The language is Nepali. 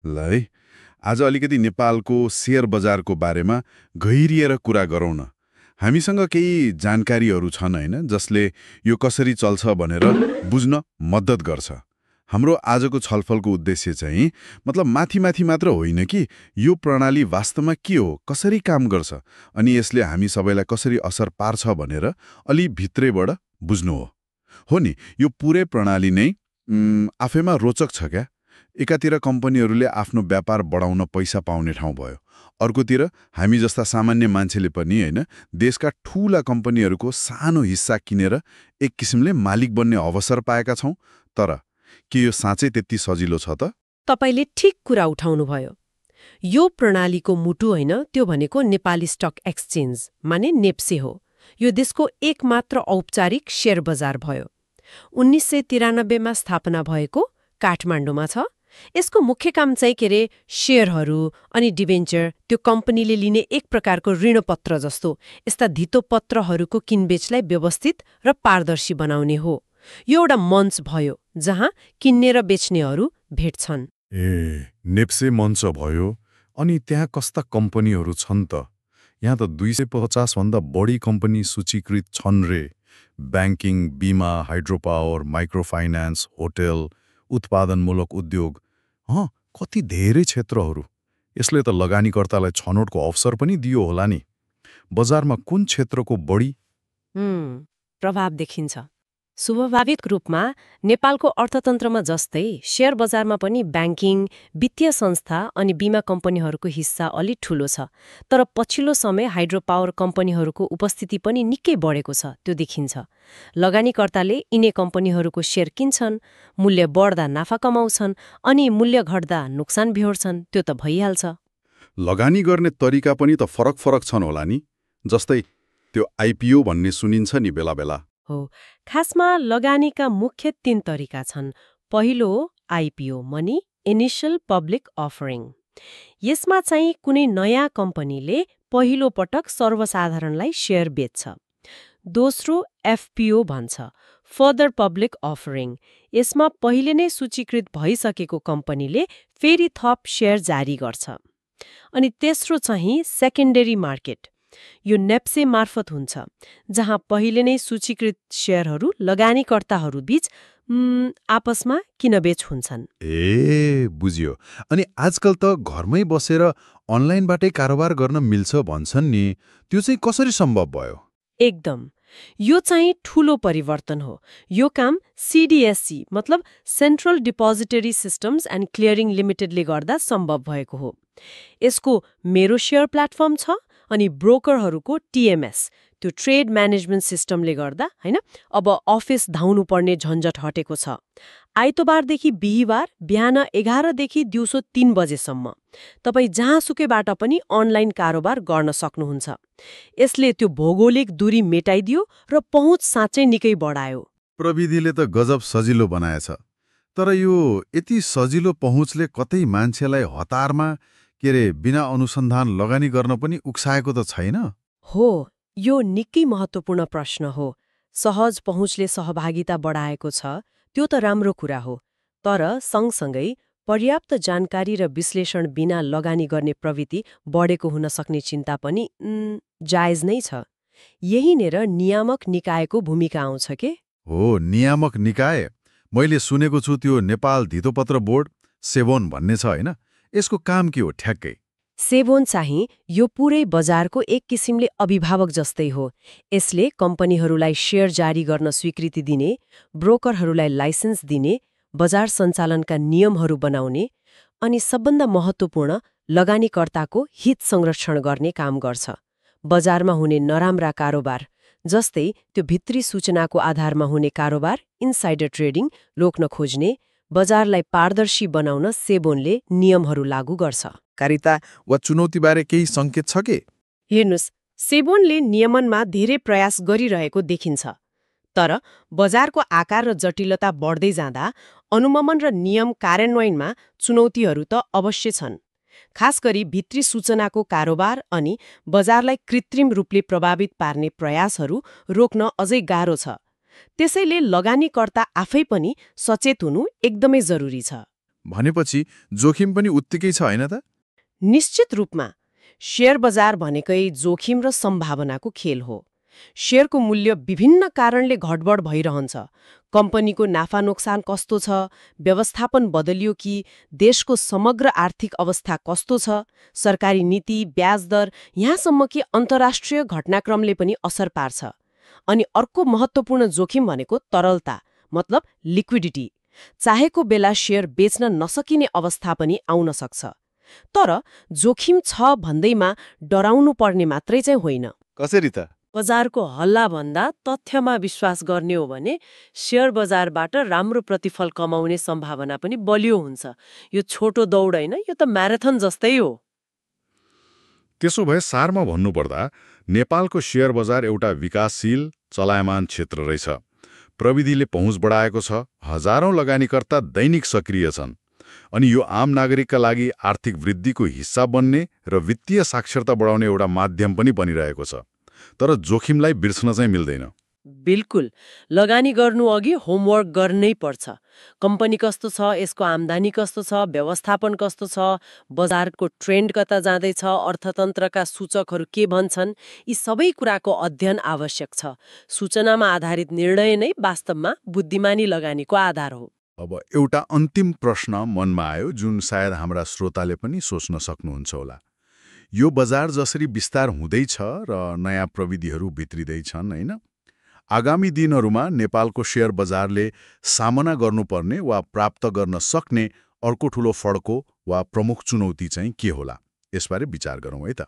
ल है, आज अलिकति नेपालको शेयर बजारको बारेमा गहिरिएर कुरा गरौँ न। हामीसँग केही जानकारीहरू छन् होइन, जसले यो कसरी चल्छ भनेर बुझ्न मद्दत गर्छ। हाम्रो आजको छलफलको उद्देश्य चाहिँ मतलब माथि मात्र होइन कि यो प्रणाली वास्तवमा के हो, कसरी काम गर्छ अनि यसले हामी सबैलाई कसरी असर पार्छ भनेर अलि भित्रैबाट बुझ्नु हो नि। यो पुरै प्रणाली नै आफैमा रोचक छ क्या। एकातिर कम्पनीहरूले आफ्नो व्यापार बढाउन पैसा पाउने ठाउँ भयो, अर्कोतिर हामी जस्ता सामान्य मान्छेले पनि होइन देशका ठूला कम्पनीहरूको सानो हिस्सा किनेर एक किसिमले मालिक बन्ने अवसर पाएका छौँ। तर के यो साँच्चै त्यति सजिलो छ त? तपाईले ठिक कुरा उठाउनुभयो। यो प्रणालीको मुटु होइन, त्यो भनेको नेपाली स्टक एक्सचेन्ज माने नेप्से हो। यो देशको एकमात्र औपचारिक शेयर बजार भयो। 1993 मा स्थापना भएको काठमाडौँमा छ। यसको मुख्य काम चाहिँ के रे शेयरहरू अनि डिबेन्चर, त्यो कम्पनीले लिने एक प्रकारको ऋणपत्र जस्तो यस्ता धितोपत्रहरूको किनबेचलाई व्यवस्थित र पारदर्शी बनाउने हो। यो एउटा मञ्च भयो जहाँ किन्ने र बेच्नेहरू भेट्छन्। नेप्से मञ्च भयो, अनि त्यहाँ कस्ता कम्पनीहरू छन् त? यहाँ त 250 भन्दा बढी कम्पनी सूचीकृत छन् रे। ब्याङ्किङ, बीमा, हाइड्रोपावर, माइक्रोफाइनान्स, होटेल, उत्पादनमूलक उद्योग, कति धेरै क्षेत्रहरू। यसले त लगानीकर्तालाई छनौटको अवसर पनि दियो होला नि। बजारमा कुन क्षेत्रको बढी प्रभाव देखिन्छ? स्वाभाविक रूपमा नेपालको अर्थतन्त्रमा जस्तै शेयर बजारमा पनि ब्याङ्किङ, वित्तीय संस्था अनि बीमा कम्पनीहरूको हिस्सा अलि ठूलो छ। तर पछिल्लो समय हाइड्रोपावर कम्पनीहरूको उपस्थिति पनि निकै बढेको छ, त्यो देखिन्छ। लगानीकर्ताले यिनै कम्पनीहरूको शेयर किन्छन्, मूल्य बढ्दा नाफा कमाउँछन् अनि मूल्य घट्दा नोक्सान बिहोर्छन्, त्यो त भइहाल्छ। लगानी गर्ने तरिका पनि त फरक छन् होला नि। जस्तै त्यो आइपिओ भन्ने सुनिन्छ नि बेला बेला। हो, खासमा लगानीका मुख्य 3 तरिका छन्। पहिलो IPO money initial public offering. यसमा चाहिँ कुनै नयाँ कम्पनीले पहिलो पटक सर्वसाधारणलाई शेयर बेच्छ। दोस्रो एफपिओ भन्छ, फर्दर पब्लिक अफरिङ। यसमा पहिले नै सूचीकृत भइसकेको कम्पनीले फेरि थप शेयर जारी गर्छ। अनि तेस्रो चाहिँ सेकेन्डरी मार्केट। यो नेप्से मार्फत हुन्छ, जहाँ पहिले नै सूचीकृत शेयरहरू लगानीकर्ताहरू बीच आपसमा किनबेच हुन्छन्। बुझियो। अनि आजकल त घरमै बसेर अनलाइनबाटै कारोबार गर्न मिल्छ भन्छन् नि, त्यो चाहिँ कसरी सम्भव भयो? एकदम, यो चाहिँ ठूलो परिवर्तन हो। यो काम सीडीएससी मतलब central depository systems and clearing लिमिटेडले गर्दा सम्भव भएको हो। यसको मेरो शेयर प्लेटफर्म छ अनि ब्रोकरहरूको टीएमएस, त्यो ट्रेड म्यानेजमेन्ट सिस्टमले गर्दा हैन अब अफिस धाउनु पर्ने झन्झट हटेको छ। आइतबारदेखि बिहीबार बिहान 11 देखि दिउँसो 3 बजेसम्म तपाईँ जहाँसुकैबाट पनि अनलाइन कारोबार गर्न सक्नुहुन्छ। यसले त्यो भौगोलिक दूरी मेटाइदियो र पहुँच साँच्चै निकै बढायो। प्रविधिले त गजब सजिलो बनाएछ। तर यो यति सजिलो पहुँचले कतै मान्छेलाई हतारमा बिना अनुसन्धान लगानी गर्न पनि उक्साएको त छैन? हो, यो निकै महत्त्वपूर्ण प्रश्न हो। सहज पहुँचले सहभागिता बढाएको छ, त्यो त राम्रो कुरा हो। तर सँगसँगै पर्याप्त जानकारी र विश्लेषण बिना लगानी गर्ने प्रवृत्ति बढेको हुन सक्ने चिन्ता पनि जायज नै छ। यहीँनेर नियामक निकायको भूमिका आउँछ के? हो, नियामक निकाय। मैले सुनेको छु त्यो नेपाल धितोपत्र बोर्ड, सेबोन भन्ने छ होइन? यसको काम के हो ठ्याक्कै? सेबोन चाहिँ यो पुरै बजारको एक किसिमले अभिभावक जस्तै हो। यसले कम्पनीहरूलाई शेयर जारी गर्न स्वीकृति दिने, ब्रोकरहरूलाई लाइसेन्स दिने, बजार सञ्चालनका नियमहरू बनाउने अनि सबभन्दा महत्त्वपूर्ण लगानीकर्ताको हित संरक्षण गर्ने काम गर्छ। बजारमा हुने नराम्रा कारोबार जस्तै त्यो भित्री सूचनाको आधारमा हुने कारोबार, इनसाइडर ट्रेडिङ रोक्न खोज्ने, बजारलाई पारदर्शी बनाउन सेबोनले नियमहरू लागू गर्छ। कारिता वा चुनौतीबारे केही सङ्केत छ के? हेर्नुस्, सेबोनले नियमनमा धेरै प्रयास गरिरहेको देखिन्छ। तर बजारको आकार र जटिलता बढ्दै जाँदा अनुमोदन र नियम कार्यान्वयनमा चुनौतीहरू त अवश्य छन्। खास गरी भित्री सूचनाको कारोबार अनि बजारलाई कृत्रिम रूपले प्रभावित पार्ने प्रयासहरू रोक्न अझै गाह्रो छ। त्यसैले लगानीकर्ता आफै पनि सचेत हुनु एकदमै जरुरी छ। भनेपछि जोखिम पनि उत्तिकै छ होइन त? निश्चित रूपमा शेयर बजार भनेकै जोखिम र सम्भावनाको खेल हो। शेयरको मूल्य विभिन्न कारणले घटबढ भइरहन्छ। कम्पनीको नाफा नोक्सान कस्तो छ, व्यवस्थापन बदलियो कि, देशको समग्र आर्थिक अवस्था कस्तो छ, सरकारी नीति, ब्याज दर, यहाँसम्म कि अन्तर्राष्ट्रिय घटनाक्रमले पनि असर पार्छ। अनि अर्को महत्त्वपूर्ण जोखिम भनेको तरलता, मतलब लिक्विडिटी। चाहेको बेला शेयर बेच्न नसकिने अवस्था पनि आउन सक्छ। तर जोखिम छ भन्दैमा डराउनु पर्ने मात्रै चाहिँ होइन। कसरी त? बजारको हल्लाभन्दा तथ्यमा विश्वास गर्ने हो भने शेयर बजारबाट राम्रो प्रतिफल कमाउने सम्भावना पनि बलियो हुन्छ। यो छोटो दौड होइन, यो त म्याराथन जस्तै हो। त्यसो भए सारमा भन्नुपर्दा नेपालको शेयर बजार एउटा विकासशील, चलायमान क्षेत्र रहेछ। प्रविधिले पहुँच बढाएको छ, हजारौं लगानीकर्ता दैनिक सक्रिय छन्। अनि यो आम नागरिकका लागि आर्थिक वृद्धिको हिस्सा बन्ने र वित्तीय साक्षरता बढाउने एउटा माध्यम पनि बनिरहेको छ। तर जोखिमलाई बिर्सन चाहिँ मिल्दैन। बिल्कुल, लगानी गर्नु अघि होमवर्क गर्नै पर्छ। कम्पनी कस्तो छ, यसको आम्दानी कस्तो छ, व्यवस्थापन कस्तो छ, बजारको ट्रेन्ड कता जाँदैछ, अर्थतन्त्रका सूचकहरू के भन्छन्, यी सबै कुराको अध्ययन आवश्यक छ। सूचनामा आधारित निर्णय नै वास्तवमा बुद्धिमानी लगानीको आधार हो। अब एउटा अन्तिम प्रश्न मनमा आयो जुन सायद हाम्रा श्रोताले पनि सोच्न सक्नुहुन्छ होला। यो बजार जसरी विस्तार हुँदैछ र नयाँ प्रविधिहरू भित्रिँदैछन् होइन, आगामी दिनहरूमा नेपालको शेयर बजारले सामना गर्नुपर्ने वा प्राप्त गर्न सक्ने अर्को ठूलो फड्को वा प्रमुख चुनौती चाहिँ के होला? यसबारे विचार गरौँ है त।